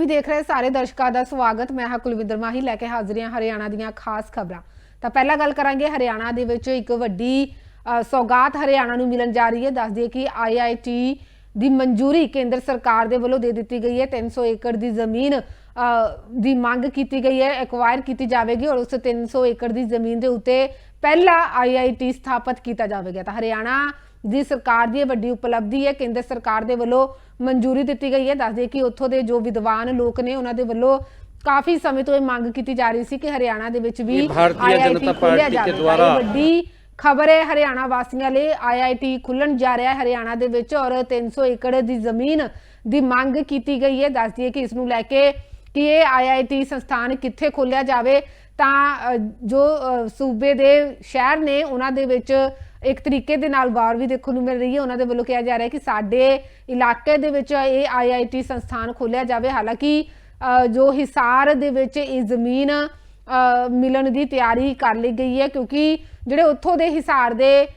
ਵੀ ਦੇਖ ਰਹੇ ਸਾਰੇ ਦਰਸ਼ਕਾਂ ਦਾ ਸਵਾਗਤ। ਮੈਂ ਹਾਂ ਕੁਲਵਿੰਦਰ ਮਾਹੀ ਲੈ ਕੇ ਹਾਜ਼ਰ ਹਾਂ ਹਰਿਆਣਾ ਦੀਆਂ ਖਾਸ ਖਬਰਾਂ। ਤਾਂ ਪਹਿਲਾਂ ਗੱਲ ਕਰਾਂਗੇ ਹਰਿਆਣਾ ਦੇ ਵਿੱਚ ਇੱਕ ਵੱਡੀ ਸੌਗਾਤ ਹਰਿਆਣਾ ਨੂੰ ਮਿਲਣ ਜਾ ਰਹੀ ਹੈ। ਦੱਸ ਦਈਏ ਕਿ IIT ਦੀ ਮਨਜ਼ੂਰੀ ਕੇਂਦਰ ਸਰਕਾਰ ਦੇ ਵੱਲੋਂ ਦੇ ਦਿੱਤੀ ਗਈ ਹੈ। 300 ਏਕੜ ਦੀ ਜ਼ਮੀਨ ਦੀ ਮੰਗ ਕੀਤੀ ਗਈ ਹੈ, ਐਕਵਾਇਰ ਕੀਤੀ ਜਾਵੇਗੀ ਔਰ ਉਸ 300 ਏਕੜ ਦੀ ਜ਼ਮੀਨ ਦੇ ਉੱਤੇ ਪਹਿਲਾ IIT ਸਥਾਪਿਤ ਕੀਤਾ ਜਾਵੇਗਾ। ਤਾਂ ਹਰਿਆਣਾ ਦੀ ਸਰਕਾਰ ਦੀ ਵੱਡੀ ਉਪਲਬਧੀ ਹੈ। ਕੇਂਦਰ ਸਰਕਾਰ ਦੇ ਵੱਲੋਂ ਮਨਜ਼ੂਰੀ ਦਿੱਤੀ ਗਈ ਹੈ। ਦੱਸ ਦਈਏ ਕਿ ਉੱਥੋਂ ਦੇ ਜੋ ਵਿਦਵਾਨ ਲੋਕ ਨੇ ਉਹਨਾਂ ਦੇ ਵੱਲੋਂ ਕਾਫੀ ਸਮੇਂ ਤੋਂ ਇਹ ਮੰਗ ਕੀਤੀ ਜਾ ਰਹੀ ਸੀ ਕਿ ਹਰਿਆਣਾ ਦੇ ਵਿੱਚ ਵੀ IIT ਖੋਲ੍ਹਿਆ ਜਾਵੇ। ਵੱਡੀ ਖਬਰ ਹੈ ਹਰਿਆਣਾ ਵਾਸੀਆਂ ਲਈ, IIT ਖੁੱਲਣ ਜਾ ਰਿਹਾ ਹੈ ਹਰਿਆਣਾ ਦੇ ਵਿੱਚ ਔਰ 300 ਏਕੜ ਦੀ ਜ਼ਮੀਨ ਦੀ ਮੰਗ ਕੀਤੀ ਗਈ ਹੈ। ਦੱਸ ਦਈਏ ਕਿ ਇਸ ਨੂੰ ਲੈ ਕੇ ਕਿ ਇਹ IIT ਸੰਸਥਾਨ ਕਿੱਥੇ ਖੋਲ੍ਹਿਆ ਜਾਵੇ। ਤਾਂ ਜੋ ਸੂਬੇ ਦੇ ਸ਼ਹਿਰ ਨੇ ਉਹਨਾਂ ਦੇ ਵਿੱਚ ਇੱਕ ਤਰੀਕੇ ਦੇ ਨਾਲ ਵਾਰ ਵੀ ਦੇਖਣ ਨੂੰ ਮਿਲ ਰਹੀ ਹੈ। ਉਹਨਾਂ ਦੇ ਵੱਲੋਂ ਕਿਹਾ ਜਾ ਰਿਹਾ ਕਿ ਸਾਡੇ ਇਲਾਕੇ ਦੇ ਵਿੱਚ ਇਹ IIT ਸੰਸਥਾਨ ਖੋਲ੍ਹਿਆ ਜਾਵੇ। ਹਾਲਾਂਕਿ ਜੋ ਹਿਸਾਰ ਦੇ ਵਿੱਚ ਇਹ ਜ਼ਮੀਨ ਮਿਲਣ ਦੀ ਤਿਆਰੀ ਕਰ ਲਈ ਗਈ ਹੈ, ਕਿਉਂਕਿ ਜਿਹੜੇ ਉੱਥੋਂ ਦੇ ਹਿਸਾਰ ਦੇ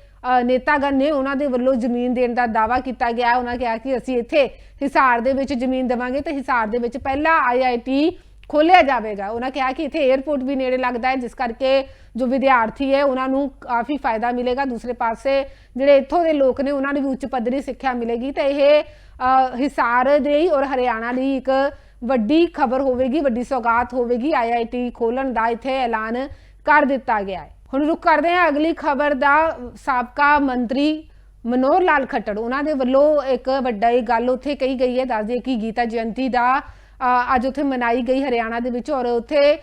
ਨੇਤਾਗਣ ਨੇ ਉਹਨਾਂ ਦੇ ਵੱਲੋਂ ਜ਼ਮੀਨ ਦੇਣ ਦਾ ਦਾਅਵਾ ਕੀਤਾ ਗਿਆ। ਉਹਨਾਂ ਕਿਹਾ ਕਿ ਅਸੀਂ ਇੱਥੇ ਹਿਸਾਰ ਦੇ ਵਿੱਚ ਜ਼ਮੀਨ ਦੇਵਾਂਗੇ ਤੇ ਹਿਸਾਰ ਦੇ ਵਿੱਚ ਪਹਿਲਾ IIT ਖੋਲ੍ਹਿਆ ਜਾਵੇਗਾ। ਉਹਨਾਂ ਕਿਹਾ ਕਿ ਇੱਥੇ 에ਅਰਪੋਰਟ ਵੀ ਨੇੜੇ ਲੱਗਦਾ ਹੈ, ਜਿਸ ਕਰਕੇ ਜੋ ਵਿਦਿਆਰਥੀ ਹੈ ਉਹਨਾਂ ਨੂੰ ਕਾਫੀ ਫਾਇਦਾ ਮਿਲੇਗਾ। ਦੂਸਰੇ ਪਾਸੇ ਜਿਹੜੇ ਇੱਥੋਂ ਦੇ ਲੋਕ ਨੇ ਉਹਨਾਂ ਨੂੰ ਵੀ ਉੱਚ ਪੱਧਰੀ ਸਿੱਖਿਆ ਮਿਲੇਗੀ। ਤਾਂ ਇਹ ਹਿਸਾਰ ਦੇ ਔਰ ਹਰਿਆਣਾ ਲਈ ਇੱਕ ਵੱਡੀ ਖਬਰ ਹੋਵੇਗੀ, ਵੱਡੀ ਸੌਗਾਤ ਹੋਵੇਗੀ। IIT ਖੋਲ੍ਹਣ ਦਾ ਇੱਥੇ ਐਲਾਨ ਕਰ ਦਿੱਤਾ ਗਿਆ ਹੈ। ਹੁਣ ਰੁਕ ਕਰਦੇ ਹਾਂ ਅਗਲੀ ਖਬਰ ਦਾ। ਸਾਬਕਾ ਮੰਤਰੀ ਮਨੋਹਰ ਲਾਲ ਖੱਟੜ ਉਹਨਾਂ ਦੇ ਵੱਲੋਂ ਇੱਕ ਵੱਡਾ ਗੱਲ ਉੱਥੇ ਕਹੀ ਗਈ ਹੈ। ਦੱਸ ਦਈਏ ਕਿ ਗੀਤਾ ਜਯੰਤੀ ਦਾ ਅੱਜ ਉੱਥੇ ਮਨਾਈ ਗਈ ਹਰਿਆਣਾ ਦੇ ਵਿੱਚ ਔਰ ਉੱਥੇ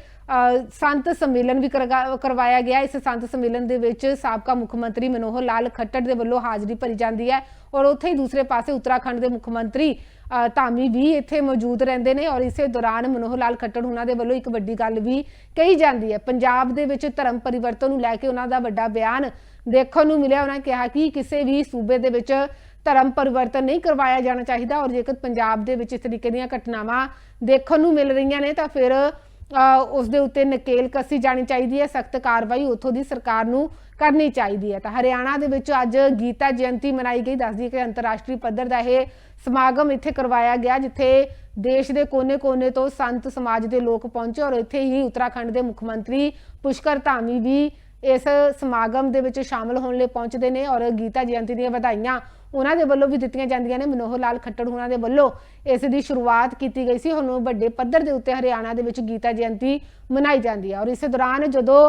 ਸੰਤ ਸੰਮੇਲਨ ਵੀ ਕਰਵਾਇਆ ਗਿਆ। ਇਸ ਸੰਤ ਸੰਮੇਲਨ ਦੇ ਵਿੱਚ ਸਾਬਕਾ ਮੁੱਖ ਮੰਤਰੀ ਮਨੋਹਰ ਲਾਲ ਖੱਟੜ ਦੇ ਵੱਲੋਂ ਹਾਜ਼ਰੀ ਭਰੀ ਜਾਂਦੀ ਹੈ ਔਰ ਉੱਥੇ ਹੀ ਦੂਸਰੇ ਪਾਸੇ ਉੱਤਰਾਖੰਡ ਦੇ ਮੁੱਖ ਮੰਤਰੀ ਧਾਮੀ ਵੀ ਇੱਥੇ ਮੌਜੂਦ ਰਹਿੰਦੇ ਨੇ ਔਰ ਇਸੇ ਦੌਰਾਨ ਮਨੋਹਰ ਲਾਲ ਖੱਟੜ ਉਹਨਾਂ ਦੇ ਵੱਲੋਂ ਇੱਕ ਵੱਡੀ ਗੱਲ ਵੀ ਕਹੀ ਜਾਂਦੀ ਹੈ। ਪੰਜਾਬ ਦੇ ਵਿੱਚ ਧਰਮ ਪਰਿਵਰਤਨ ਨੂੰ ਲੈ ਕੇ ਉਹਨਾਂ ਦਾ ਵੱਡਾ ਬਿਆਨ ਦੇਖਣ ਨੂੰ ਮਿਲਿਆ। ਉਹਨਾਂ ਕਿਹਾ ਕਿ ਕਿਸੇ ਵੀ ਸੂਬੇ ਦੇ ਵਿੱਚ ਧਰਮ ਪਰਿਵਰਤਨ ਨਹੀਂ ਕਰਵਾਇਆ ਜਾਣਾ ਚਾਹੀਦਾ ਔਰ ਜੇਕਰ ਪੰਜਾਬ ਦੇ ਵਿੱਚ ਇਸ ਤਰੀਕੇ ਦੀਆਂ ਘਟਨਾਵਾਂ ਦੇਖਣ ਨੂੰ ਮਿਲ ਰਹੀਆਂ ਨੇ ਤਾਂ ਫਿਰ ਉਸ ਦੇ ਉੱਤੇ ਨਕੇਲ ਕੱਸੀ ਜਾਣੀ ਚਾਹੀਦੀ ਹੈ, ਸਖਤ ਕਾਰਵਾਈ ਉੱਥੋਂ ਦੀ ਸਰਕਾਰ ਨੂੰ ਕਰਨੀ ਚਾਹੀਦੀ ਹੈ। ਤਾਂ ਹਰਿਆਣਾ ਦੇ ਵਿੱਚ ਅੱਜ ਗੀਤਾ ਜਯੰਤੀ ਮਨਾਈ ਗਈ। ਦੱਸਦੀ ਕਿ ਅੰਤਰਰਾਸ਼ਟਰੀ ਪੱਧਰ ਦਾ ਇਹ ਸਮਾਗਮ ਇੱਥੇ ਕਰਵਾਇਆ ਗਿਆ, ਜਿੱਥੇ ਦੇਸ਼ ਦੇ ਕੋਨੇ-ਕੋਨੇ ਤੋਂ ਸੰਤ ਸਮਾਜ ਦੇ ਲੋਕ ਪਹੁੰਚੇ ਔਰ ਇੱਥੇ ਹੀ ਉੱਤਰਾਖੰਡ ਦੇ ਮੁੱਖ ਮੰਤਰੀ ਪੁਸ਼ਕਰ ਧਾਮੀ ਵੀ ਇਸ ਸਮਾਗਮ ਦੇ ਵਿੱਚ ਸ਼ਾਮਲ ਹੋਣ ਲਈ ਪਹੁੰਚਦੇ ਨੇ ਔਰ ਗੀਤਾ ਜਯੰਤੀ ਦੀਆਂ ਵਧਾਈਆਂ ਉਹਨਾਂ ਦੇ ਵੱਲੋਂ ਵੀ ਦਿੱਤੀਆਂ ਜਾਂਦੀਆਂ ਨੇ। ਮਨੋਹਰ ਲਾਲ ਖੱਟੜ ਉਹਨਾਂ ਦੇ ਵੱਲੋਂ ਇਸ ਦੀ ਸ਼ੁਰੂਆਤ ਕੀਤੀ ਗਈ ਸੀ। ਹੁਣ ਵੱਡੇ ਪੱਧਰ ਦੇ ਉੱਤੇ ਹਰਿਆਣਾ ਦੇ ਵਿੱਚ ਗੀਤਾ ਜਯੰਤੀ ਮਨਾਈ ਜਾਂਦੀ ਹੈ ਔਰ ਇਸੇ ਦੌਰਾਨ ਜਦੋਂ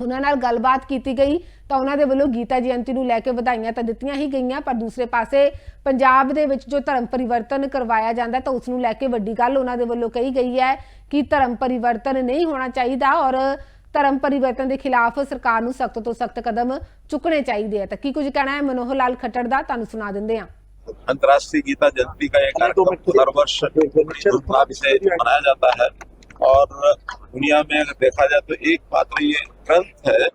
ਉਹਨਾਂ ਨਾਲ ਗੱਲਬਾਤ ਕੀਤੀ ਗਈ ਤਾਂ ਉਹਨਾਂ ਦੇ ਵੱਲੋਂ ਗੀਤਾ ਜਯੰਤੀ ਨੂੰ ਲੈ ਕੇ ਵਧਾਈਆਂ ਤਾਂ ਦਿੱਤੀਆਂ ਹੀ ਗਈਆਂ, ਪਰ ਦੂਸਰੇ ਪਾਸੇ ਪੰਜਾਬ ਦੇ ਵਿੱਚ ਜੋ ਧਰਮ ਪਰਿਵਰਤਨ ਕਰਵਾਇਆ ਜਾਂਦਾ ਤਾਂ ਉਸ ਨੂੰ ਲੈ ਕੇ ਵੱਡੀ ਗੱਲ ਉਹਨਾਂ ਦੇ ਵੱਲੋਂ ਕਹੀ ਗਈ ਹੈ ਕਿ ਧਰਮ ਪਰਿਵਰਤਨ ਨਹੀਂ ਹੋਣਾ ਚਾਹੀਦਾ ਔਰ ਧਰਮ ਪਰਿਵਰਤਨ ਦੇ ਖਿਲਾਫ ਸਰਕਾਰ ਨੂੰ ਸਖਤ ਤੋਂ ਸਖਤ ਕਦਮ ਚੁੱਕਣੇ ਚਾਹੀਦੇ ਆ। ਤਾਂ ਕੀ ਕੁਝ ਕਹਿਣਾ ਹੈ ਮਨੋਹਰ ਲਾਲ ਖੱਟੜ ਦਾ, ਤੁਹਾਨੂੰ सुना देंगे हैं। अंतर्राष्ट्रीय गीता जयंती का एक कार्यक्रम हर वर्ष धूमधाम से मनाया जाता है और दुनिया में अगर देखा जाए तो एकमात्र ये ग्रंथ है,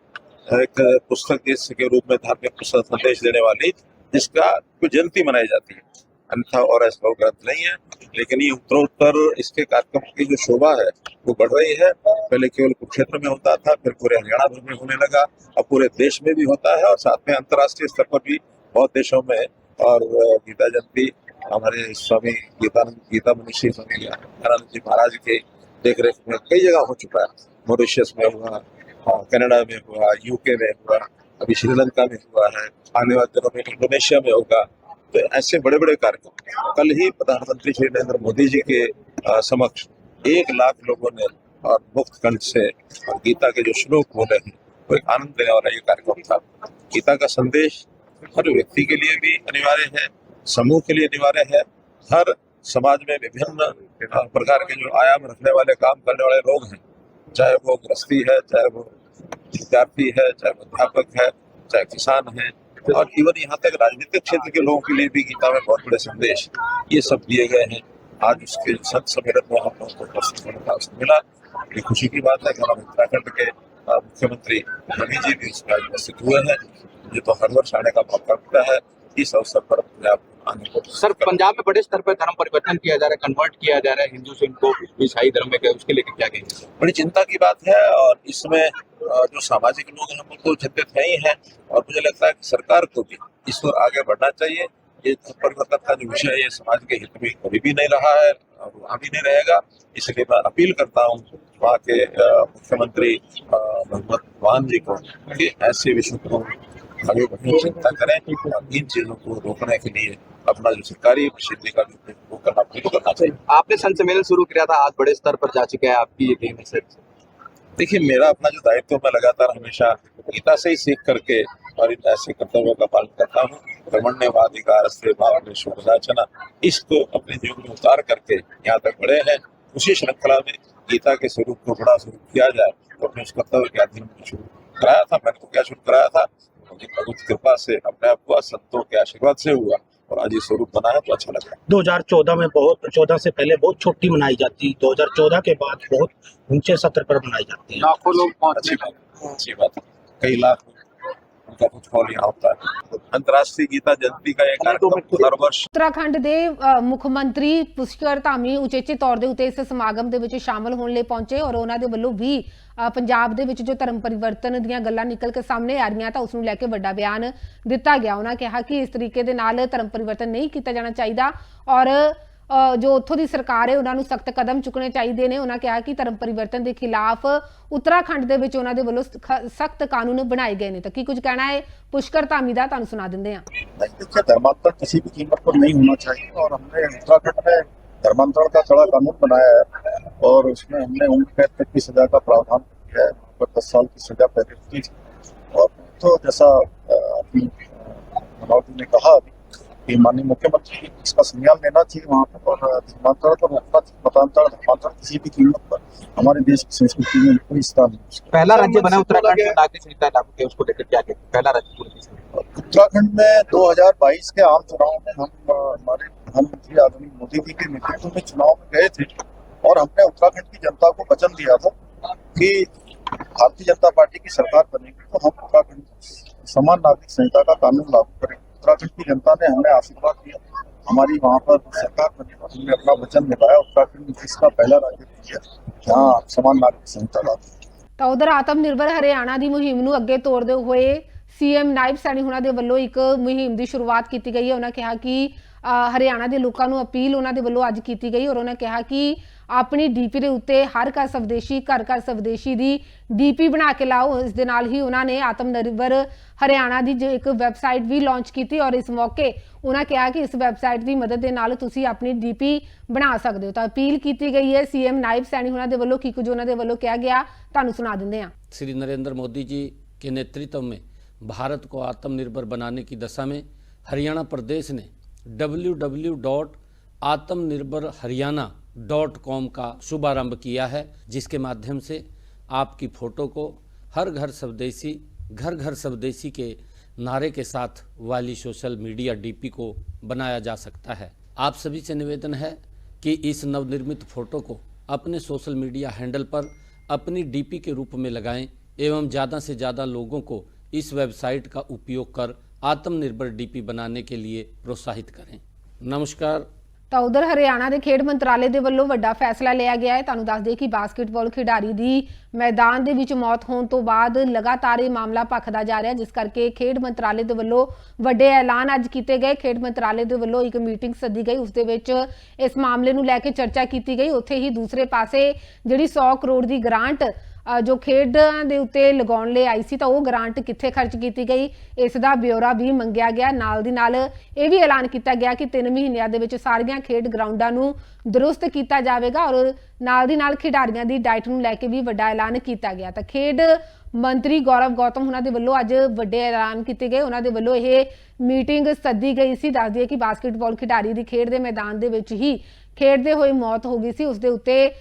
एक पुस्तक के रूप में धार्मिक पुस्तक संदेश देने वाली, जिसका कोई जयंती मनाई जाती है। अन्यथा और ऐसा ग्रंथ नहीं है, लेकिन ये उत्तरोत्तर इसके कार्यक्रम की जो शोभा है वो बढ़ रही है। पहले केवल कुरुक्षेत्र में होता था, फिर पूरे हरियाणा भर में होने लगा, अब पूरे देश में भी होता है और साथ में अंतर्राष्ट्रीय स्तर पर भी बहुत देशों में। और गीता जयंती हमारे स्वामी गीता मनीषी स्वामी दयानंद जी महाराज के देख रेख में कई जगह हो चुका है। मॉरिशस में हुआ, कनाडा में हुआ, UK में हुआ, अभी श्रीलंका में हुआ है, आने वाले दिनों में इंडोनेशिया में होगा। तो ऐसे बड़े बड़े कार्यक्रम, कल ही प्रधानमंत्री श्री नरेंद्र मोदी जी के समक्ष 1 लाख लोगों ने और मुक्त कंठ से और गीता के जो श्लोक बोले हैं वो एक आनंद देने वाला ये कार्यक्रम था। गीता का संदेश हर व्यक्ति के लिए भी अनिवार्य है, समूह के लिए अनिवार्य है। हर समाज में विभिन्न प्रकार के जो आयाम रखने वाले काम करने वाले लोग हैं, चाहे वो गृहस्थी है, चाहे वो विद्यार्थी है, चाहे वो अध्यापक है, चाहे किसान है और इवन यहाँ तक राजनीतिक क्षेत्र के लोगों के लिए भी गीता में बहुत बड़े संदेश ये सब दिए गए हैं। आज उसके संत सम्मेलन में हम लोगों को उपस्थित होने का अवसर मिला। ये खुशी की बात है कि हमारे उत्तराखंड के मुख्यमंत्री रवि जी भी इसमें उपस्थित हुए हैं। मुझे तो हर वर्ष आने का मौका मिलता है, इस अवसर पर पंजाब आने को। सर, पंजाब में बड़े स्तर पर धर्म परिवर्तन किया जा रहा है, कन्वर्ट किया जा रहा है हिंदू से इनको ईसाई धर्म में, उसके लेकर क्या कहेंगे? बड़ी चिंता की बात है और इसमें जो सामाजिक लोग हैं वो तो चिंतित है ही हैं और मुझे लगता है कि सरकार को भी इस पर आगे बढ़ना चाहिए। ये परिवर्तन का जो विषय है ये समाज के हित में कभी भी नहीं रहा है और अभी नहीं रहेगा। इसलिए मैं अपील करता हूँ वहाँ के मुख्यमंत्री भगवंत मान जी को कि ऐसे विषयों को आगे बढ़ने की चिंता करें और इन चीजों को रोकने के लिए अपना जो सरकारी प्रसिद्धि का वो करना चाहिए। आपने संत सम्मेलन शुरू किया था, आज बड़े स्तर पर जा चुके हैं, आपकी ये टीम है। देखिए, मेरा अपना जो दायित्व मैं लगातार हमेशा गीता से ही सीख करके और इन ऐसे कर्तव्यों का पालन करता हूँ। कर्मण्येवाधिकार से भावनेषु कदाचन, इसको अपने जीवन में उतार करके यहाँ तक बढ़े हैं। उसी श्रृंखला में गीता के स्वरूप को बड़ा स्वरूप किया जाए तो अपने उस कर्तव्य के अधीन शुरू कराया था। मैंने तो क्या शुरू कराया था, भगवत कृपा से अपने आप को संतों के आशीर्वाद से हुआ और आज ये स्वरूप बना है तो अच्छा लगा। 2014 में 14 से पहले बहुत छोटी मनाई जाती, 2014 के बाद बहुत ऊंचे सत्र पर मनाई जाती है। लाखों लोग अच्छी बात, कई लाख उनका कुछ फॉल यहाँ होता है। अंतर्राष्ट्रीय गीता जयंती का एक कार्यक्रम हर वर्ष उत्तराखंड ਦੇ ਮੁੱਖ ਮੰਤਰੀ ਪੁਸ਼ਕਰ ਧਾਮੀ ਉਚੇਚੇ ਤੌਰ ਦੇ ਉੱਤੇ ਇਸ ਸਮਾਗਮ ਦੇ ਵਿੱਚ ਸ਼ਾਮਲ ਹੋਣ ਲਈ ਪਹੁੰਚੇ ਔਰ ਉਹਨਾਂ ਦੇ ਵੱਲੋਂ ਵੀ ਪੰਜਾਬ ਦੇ ਵਿੱਚ ਜੋ ਧਰਮ ਪਰਿਵਰਤਨ ਦੀਆਂ ਗੱਲਾਂ ਨਿਕਲ ਕੇ ਸਾਹਮਣੇ ਆ ਰਹੀਆਂ ਤਾਂ ਉਸ ਨੂੰ ਲੈ ਕੇ ਵੱਡਾ ਬਿਆਨ ਦਿੱਤਾ ਗਿਆ। ਉਹਨਾਂ ਕਿਹਾ ਕਿ ਇਸ ਤਰੀਕੇ ਦੇ ਨਾਲ ਧਰਮ ਪਰਿਵਰਤਨ ਨਹੀਂ ਕੀਤਾ ਜਾਣਾ ਚਾਹੀਦਾ ਔਰ जो उत्थों की सरकार है उन्होंने सख्त कदम चुकने चाहिए ने। उन्होंने कहा कि धर्म परिवर्तन के खिलाफ उत्तराखंड के विच उन्होंने वालों सख्त कानून बनाए गए हैं। तो की कुछ कहना है पुष्कर धामी का, तुहानू सुना देंगे। देखिए, धर्मांतरण किसी भी कीमत पर नहीं होना चाहिए और हमने उत्तराखंड में धर्मांतरण का कड़ा कानून बनाया है और उसमें हमने उम्र कैद तक की सजा का प्रावधान किया है। 10 साल की सजा पहले की थी और तो जैसा अपनी मनोहर ने कहा कि माननीय मुख्यमंत्री इसका संज्ञान लेना चाहिए वहाँ पर और धर्मांतरण को रोकना चाहिए। मतांतरण धर्मांतरण किसी भी कीमत पर हमारे देश की संस्कृति में कोई स्थान नहीं। पहला राज्य बना उत्तराखंड में नागरिक संहिता लागू किया, उसको लेकर क्या कहते हैं? पहला राज्य उत्तराखंड में 2022 के आम चुनाव में हम हमारे प्रधानमंत्री आदरणीय मोदी जी के नेतृत्व में चुनाव में गए थे और हमने उत्तराखंड की जनता को वचन दिया था कि भारतीय जनता पार्टी की सरकार बनेगी तो हम उत्तराखंड समान नागरिक संहिता का कानून लागू करेंगे। उत्तराखंड की जनता ने हमें आशीर्वाद दिया, हमारी वहाँ पर सरकार बनी और हमने अपना वचन निभाया। उत्तराखंड देश का पहला राज्य है जहाँ समान नागरिक संहिता लागू। तो उधर आत्मनिर्भर हरियाणा की मुहिम नूं अगे तोड़ते हुए सीएम नायब सैनी होना दे वल्लों एक मुहिम की शुरुआत की गई है। उन्होंने कहा कि हरियाणा के लोगों को अपील उन्होंने वल्लों अज की गई और उन्होंने कहा कि अपनी डीपी के उत्ते हर घर स्वदेशी घर घर स्वदेशी की डीपी बना के लाओ। इस दे नाल ही उन्होंने आत्मनिर्भर हरियाणा की जो एक वैबसाइट भी लॉन्च की और इस मौके उन्होंने कहा कि इस वैबसाइट की मदद के नाल तुसी अपनी डीपी बना सकते हो। तो अपील की गई है सीएम नायब सैनी होना दे वल्लों की कुछ उन्होंने वल्लों कहा गया, तुहानू सुना देंगे हैं। श्री नरेंद्र मोदी जी के नेतृत्व में भारत को आत्मनिर्भर बनाने की दशा में हरियाणा प्रदेश ने www.आत्मनिर्भरहरियाणा.com का शुभारंभ किया है, जिसके माध्यम से आपकी फ़ोटो को हर घर स्वदेशी के नारे के साथ वाली सोशल मीडिया डीपी को बनाया जा सकता है। आप सभी से निवेदन है कि इस नवनिर्मित फ़ोटो को अपने सोशल मीडिया हैंडल पर अपनी डीपी के रूप में लगाएं एवं ज़्यादा से ज़्यादा लोगों को इस वेबसाइट का उपयोग कर आत्मनिर्भर डीपी बनाने के लिए प्रोत्साहित करें। नमस्कार। तो उधर हरियाणा के खेड मंत्रालय के वल्लों बड़ा फैसला लिया गया है। तुहानू दस दें कि बास्केटबॉल खिडारी की मैदान के विच मौत होने तो बाद लगातार ये मामला भखदा जा रहा है, जिस करके खेड मंत्रालय के वल्लों बड़े ऐलान अज किए गए। खेड मंत्रालय के वल्लों एक मीटिंग सद्दी गई, उस दे विच इस मामले नूं लैके चर्चा की गई। उत्थे ही दूसरे पासे जिहड़ी 100 करोड़ की ग्रांट जो खेडां दे उत्ते लगाउण लई आई सी, तो वो ग्रांट कित्थे खर्च की गई, इसका ब्यौरा भी मंगिया गया। नाल दी नाल ये भी ऐलान किया गया कि 3 महीनों दे विच सारियां खेड ग्राउंडां नूं दुरुस्त किया जाएगा और नाल दी नाल खिडारियां दी डाइट नूं लैके भी वड्डा ऐलान किया गया। तो खेड मंत्री गौरव गौतम उन्हां दे वल्लों अज वड्डे ऐलान किए गए। उन्हां दे वल्लों यह मीटिंग सद्दी गई सी। दस दिए कि बास्केटबॉल खिडारी की खेड के मैदान दे विच ही खेडदे होए मौत हो गई सी। उसदे उत्ते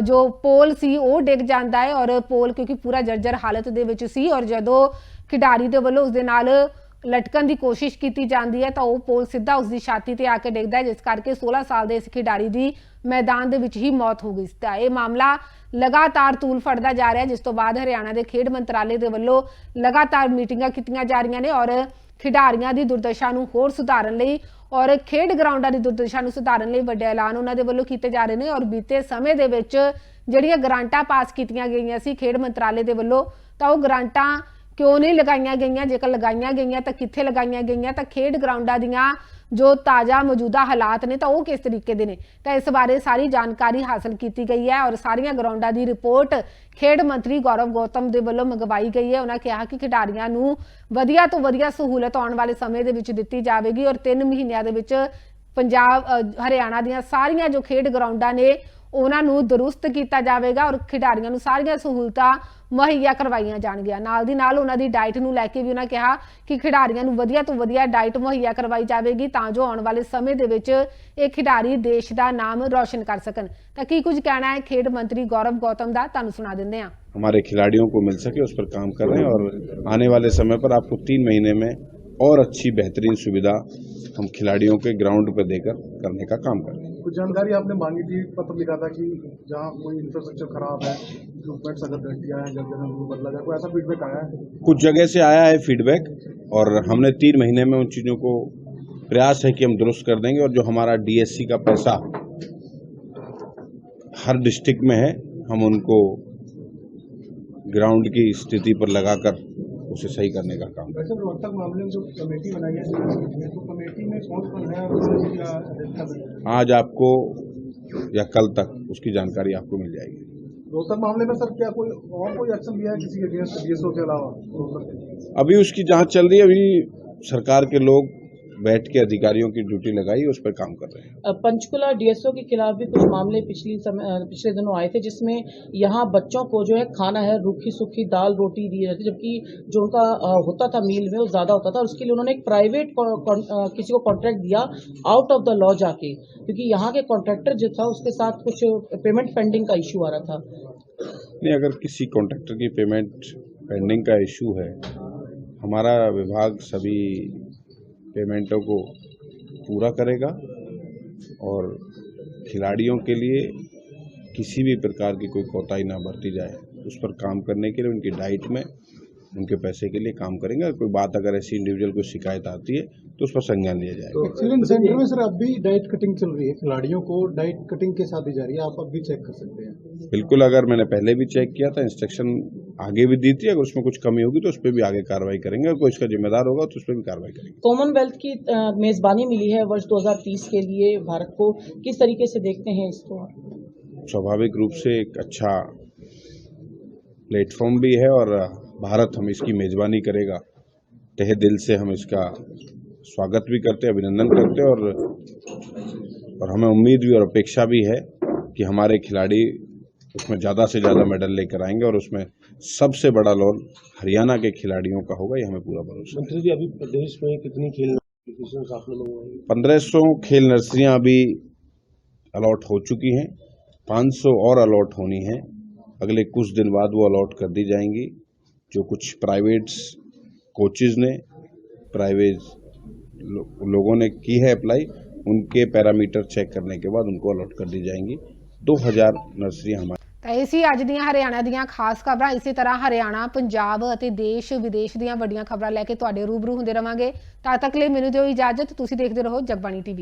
जो पोल सी वो डिग जाता है और पोल क्योंकि पूरा जर्जर हालत दे विच सी और जदों खिडारी दे वल्लों उसदे नाल लटकन की कोशिश की जाती है तो वह पोल सीधा उसकी छाती ते आके डिगदा है, जिस करके 16 साल के इस खिडारी की मैदान दे विच ही मौत हो गई। यह मामला लगातार तूल फड़दा जा रहा है, जिस तो बाद हरियाणा के खेड मंत्रालय के वल्लों लगातार मीटिंगां कीतियां जा रही ने और खिडारियां की दुर्दशा नूं होर सुधारन लई और खेड ग्राउंडां की दुर्दशा नूं सुधारन लई वड्डे ऐलान उन्हां दे वल्लों कीते जा रहे हैं। और बीते समय दे विच जिहड़ियां ग्रांटां पास कीतियां गईयां सी खेड मंत्रालय के वल्लों, तां ओह ग्रांटां क्यों नहीं लगाईयां गईयां, जेकर लगाईयां गईयां तो कित्थे लगाईयां गईयां, तो खेड ग्राउंडां दीयां ਜੋ ਤਾਜ਼ਾ ਮੌਜੂਦਾ ਹਾਲਾਤ ਨੇ ਤਾਂ ਉਹ ਕਿਸ ਤਰੀਕੇ ਦੇ ਨੇ, ਤਾਂ ਇਸ ਬਾਰੇ ਸਾਰੀ ਜਾਣਕਾਰੀ ਹਾਸਲ ਕੀਤੀ ਗਈ ਹੈ ਔਰ ਸਾਰੀਆਂ ਗਰਾਊਂਡਾਂ ਦੀ ਰਿਪੋਰਟ ਖੇਡ ਮੰਤਰੀ ਗੌਰਵ ਗੌਤਮ ਦੇ ਵੱਲੋਂ ਮੰਗਵਾਈ ਗਈ ਹੈ। ਉਹਨਾਂ ਕਿਹਾ ਕਿ ਖਿਡਾਰੀਆਂ ਨੂੰ ਵਧੀਆ ਤੋਂ ਵਧੀਆ ਸਹੂਲਤ ਆਉਣ ਵਾਲੇ ਸਮੇਂ ਦੇ ਵਿੱਚ ਦਿੱਤੀ ਜਾਵੇਗੀ ਔਰ 3 ਮਹੀਨਿਆਂ ਦੇ ਵਿੱਚ ਪੰਜਾਬ ਹਰਿਆਣਾ ਦੀਆਂ ਸਾਰੀਆਂ ਜੋ ਖੇਡ ਗਰਾਊਂਡਾਂ ਨੇ ਉਹਨਾਂ ਨੂੰ ਦਰੁਸਤ ਕੀਤਾ ਜਾਵੇਗਾ ਔਰ ਖਿਡਾਰੀਆਂ ਨੂੰ ਸਾਰੀਆਂ ਸਹੂਲਤਾਂ ਮੁਹੱਈਆ ਕਰਵਾਈਆਂ ਜਾਣਗੀਆਂ। ਨਾਲ ਦੀ ਨਾਲ ਉਹਨਾਂ ਦੀ ਡਾਈਟ ਨੂੰ ਲੈ ਕੇ ਵੀ ਉਹਨਾਂ ਕਿਹਾ ਕਿ ਖਿਡਾਰੀਆਂ ਨੂੰ ਵਧੀਆ ਤੋਂ ਵਧੀਆ ਡਾਈਟ ਮੁਹੱਈਆ ਕਰਵਾਈ ਜਾਵੇਗੀ ਤਾਂ ਜੋ ਆਉਣ ਵਾਲੇ ਸਮੇਂ ਦੇ ਵਿੱਚ ਇਹ ਖਿਡਾਰੀ ਦੇਸ਼ ਦਾ ਨਾਮ ਰੌਸ਼ਨ ਕਰ ਸਕਣ। ਤਾਂ ਕੀ ਕੁਝ ਕਹਿਣਾ ਹੈ ਖੇਡ ਮੰਤਰੀ गौरव गौतम ਦਾ, ਤੁਹਾਨੂੰ ਸੁਣਾ ਦਿੰਦੇ ਹਾਂ। हमारे खिलाड़ियों को मिल सके उस पर काम कर रहे हैं और आने वाले समय पर आपको 3 महीने में और अच्छी बेहतरीन सुविधा हम खिलाड़ियों के ग्राउंड पर देकर करने का काम कर रहे हैं। कुछ जानकारी आपने मांगी थी, पत्र लिखा था कि जहाँ कोई इंफ्रास्ट्रक्चर खराब है, इक्विपमेंट्स अगर घटिया है, जब जगह उनको बदला जाए, कोई ऐसा फीडबैक आया है? कुछ जगह से आया है फीडबैक और हमने 3 महीने में उन चीज़ों को प्रयास है कि हम दुरुस्त कर देंगे और जो हमारा DSC का पैसा हर डिस्ट्रिक्ट में है हम उनको ग्राउंड की स्थिति पर लगाकर उसे सही करने का काम करें। वैसे रोहतक मामले में जो कमेटी बनाई है तो कमेटी में कौन है? आज आपको या कल तक उसकी जानकारी आपको मिल जाएगी। रोहतक मामले में सर क्या कोई और कोई एक्शन लिया है किसी के अगेंस्ट DSO के अलावा? अभी उसकी जांच चल रही है। अभी सरकार के लोग बैठ के अधिकारियों की ड्यूटी लगाई, उस पर काम कर रहे हैं। पंचकुला DSO के खिलाफ भी कुछ मामले पिछले दिनों आए थे जिसमें यहाँ बच्चों को जो है खाना है रूखी सूखी दाल रोटी दी जाती, जबकि जो उनका होता था मील में वो ज़्यादा होता था और उसके लिए उन्होंने एक प्राइवेट किसी को कॉन्ट्रैक्ट दिया आउट ऑफ द लॉ जाके, क्योंकि यहाँ के कॉन्ट्रैक्टर जो था उसके साथ कुछ पेमेंट पेंडिंग का इशू आ रहा था। नहीं, अगर किसी कॉन्ट्रैक्टर की पेमेंट पेंडिंग का इशू है, हमारा विभाग सभी पेमेंटों को पूरा करेगा और खिलाड़ियों के लिए किसी भी प्रकार की कोई कोताही ना बरती जाए उस पर काम करने के लिए उनकी डाइट में उनके पैसे के लिए काम करेंगे। और कोई बात अगर ऐसी इंडिविजुअल कोई शिकायत आती है तो उस पर संज्ञान लिया जाएगा। एक्सीलेंट सेंटर में सर अब भी डाइट कटिंग चल रही है, खिलाड़ियों को डाइट कटिंग के साथ दी जा रही है, आप अब भी चेक कर सकते हैं। बिल्कुल, अगर मैंने पहले भी चेक किया था, इंस्ट्रक्शन आगे भी दी थी, अगर उसमें कुछ कमी होगी तो उस पर भी आगे कार्रवाई करेंगे और कोई इसका जिम्मेदार होगा तो उस पर भी कार्रवाई करेंगे। कॉमनवेल्थ की मेजबानी मिली है वर्ष 2030 के लिए भारत को, किस तरीके से देखते हैं इसको? स्वाभाविक रूप से एक अच्छा प्लेटफॉर्म भी है और भारत हम इसकी मेजबानी करेगा। तहे दिल से हम इसका स्वागत भी करते हैं, अभिनंदन करते हैं और हमें उम्मीद भी और अपेक्षा भी है कि हमारे खिलाड़ी उसमें ज़्यादा से ज़्यादा मेडल लेकर आएंगे और उसमें सबसे बड़ा रोल हरियाणा के खिलाड़ियों का होगा, ये हमें पूरा भरोसा है। मंत्री जी, अभी प्रदेश में कितनी खेल आपने लोगों 1500 खेल नर्सरियाँ अभी अलॉट हो चुकी हैं, 500 और अलॉट होनी हैं। अगले कुछ दिन बाद वो अलॉट कर दी जाएंगी। जो कुछ प्राइवेट्स कोचेज़ ने प्राइवेट लोगों ने की है अप्लाई, उनके पैरामीटर चेक करने के बाद उनको अलॉट कर दी जाएंगी। 2000 नर्सरी हमारी। ਤਾਂ ਇਹ ਸੀ ਅੱਜ ਦੀਆਂ ਹਰਿਆਣਾ ਦੀਆਂ ਖਾਸ ਖਬਰਾਂ। ਇਸੇ ਤਰ੍ਹਾਂ ਹਰਿਆਣਾ, ਪੰਜਾਬ ਅਤੇ ਦੇਸ਼ ਵਿਦੇਸ਼ ਦੀਆਂ ਵੱਡੀਆਂ ਖਬਰਾਂ ਲੈ ਕੇ ਤੁਹਾਡੇ ਰੂਬਰੂ ਹੁੰਦੇ ਰਵਾਂਗੇ। ਤਦ ਤੱਕ ਲਈ ਮੈਨੂੰ ਦਿਓ ਇਜਾਜ਼ਤ। ਤੁਸੀਂ ਦੇਖਦੇ ਰਹੋ ਜਗਬਾਣੀ TV।